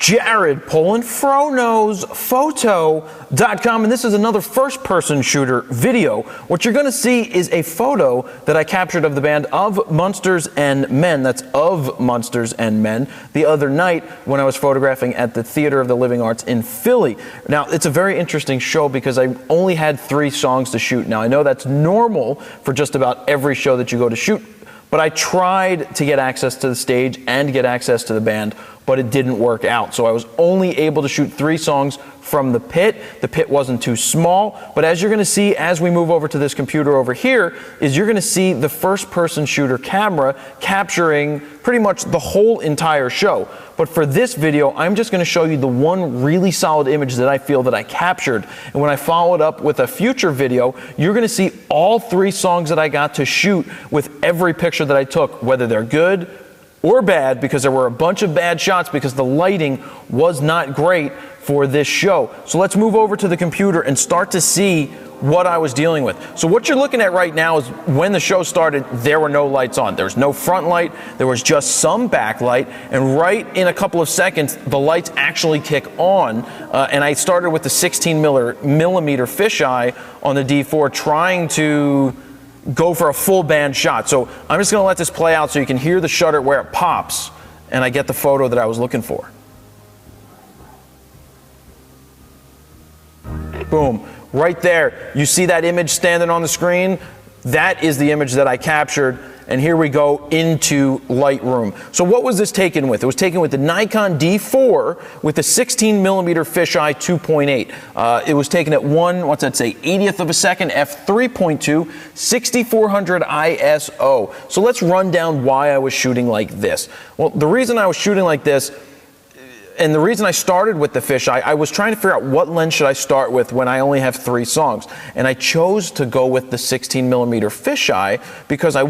Jared, Polin, FroKnowsPhoto.com, and this is another first-person shooter video. What you're going to see is a photo that I captured of the band of Monsters and Men, that's of Monsters and Men, the other night when I was photographing at the Theater of the Living Arts in Philly. Now, it's a very interesting show because I only had 3 songs to shoot. Now, I know that's normal for just about every show that you go to shoot, but I tried to get access to the stage and get access to the band, but it didn't work out. So I was only able to shoot 3 songs from the pit. The pit wasn't too small, but as you're gonna see as we move over to this computer over here, is you're gonna see the first-person shooter camera capturing pretty much the whole entire show. But for this video, I'm just gonna show you the one really solid image that I feel that I captured. And when I follow it up with a future video, you're gonna see all 3 songs that I got to shoot with every picture that I took, whether they're good or bad, because there were a bunch of bad shots because the lighting was not great for this show. So let's move over to the computer and start to see what I was dealing with. So what you're looking at right now is when the show started, there were no lights on. There was no front light, there was just some backlight, and right in a couple of seconds, the lights actually kick on. And I started with the 16 millimeter fisheye on the D4 trying to go for a full band shot. So I'm just gonna let this play out so you can hear the shutter where it pops and I get the photo that I was looking for. Boom, right there. You see that image standing on the screen? That is the image that I captured, and here we go into Lightroom. So what was this taken with? It was taken with the Nikon D4 with the 16 millimeter fisheye 2.8. It was taken at 80th of a second, f3.2, 6400 ISO. So let's run down why I was shooting like this. Well, the reason I was shooting like this, and the reason I started with the fisheye, I was trying to figure out what lens should I start with when I only have 3 songs. And I chose to go with the 16 millimeter fisheye because I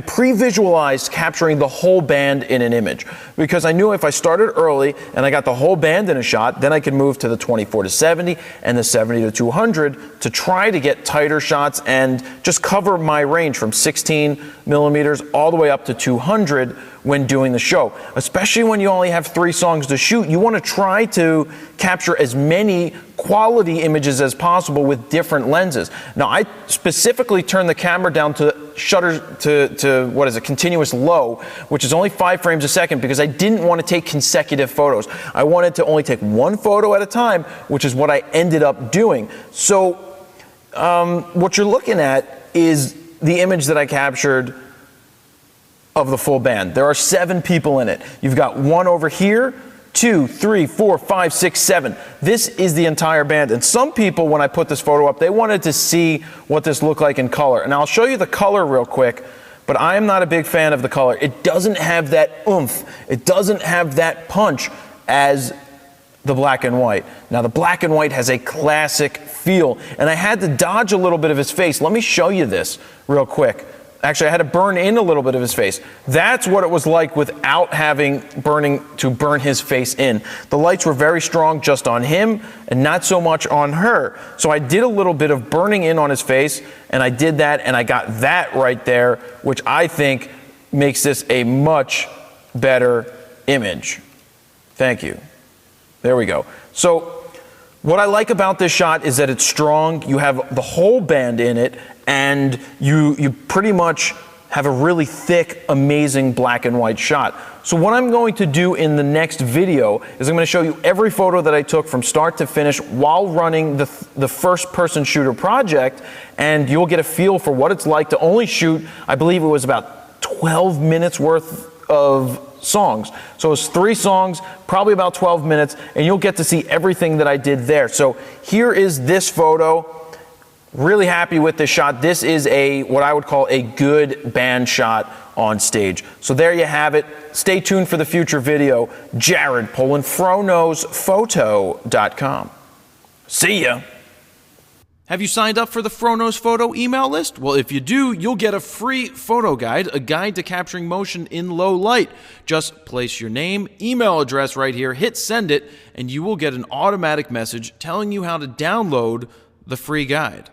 pre-visualized capturing the whole band in an image. Because I knew if I started early and I got the whole band in a shot, then I could move to the 24-70 and the 70-200 to try to get tighter shots and just cover my range from 16 millimeters all the way up to 200 when doing the show. Especially when you only have 3 songs to shoot, you want to try to capture as many quality images as possible with different lenses. Now, I specifically turned the camera down to shutter to what is a continuous low, which is only 5 frames a second, because I didn't want to take consecutive photos. I wanted to only take 1 photo at a time, which is what I ended up doing. So what you're looking at is the image that I captured of the full band. There are 7 people in it. You've got 1 over here, 2, 3, 4, 5, 6, 7. This is the entire band. And some people, when I put this photo up, they wanted to see what this looked like in color. And I'll show you the color real quick, but I am not a big fan of the color. It doesn't have that oomph. It doesn't have that punch as the black and white. Now, the black and white has a classic feel, and I had to dodge a little bit of his face. Let me show you this real quick. Actually, I had to burn in a little bit of his face. That's what it was like without having to burn his face in. The lights were very strong just on him and not so much on her. So I did a little bit of burning in on his face, and I did that, and I got that right there, which I think makes this a much better image. Thank you. There we go. So what I like about this shot is that it's strong, you have the whole band in it, and you pretty much have a really thick, amazing black and white shot. So what I'm going to do in the next video is I'm going to show you every photo that I took from start to finish while running the first-person shooter project, and you'll get a feel for what it's like to only shoot, I believe it was about 12 minutes worth of songs. So it was 3 songs, probably about 12 minutes, and you'll get to see everything that I did there. So here is this photo. Really happy with this shot. This is what I would call a good band shot on stage. So there you have it. Stay tuned for the future video. Jared, Polin, FroKnowsPhoto.com. See ya. Have you signed up for the FroKnows Photo email list? Well, if you do, you'll get a free photo guide, a guide to capturing motion in low light. Just place your name, email address right here, hit send it, and you will get an automatic message telling you how to download the free guide.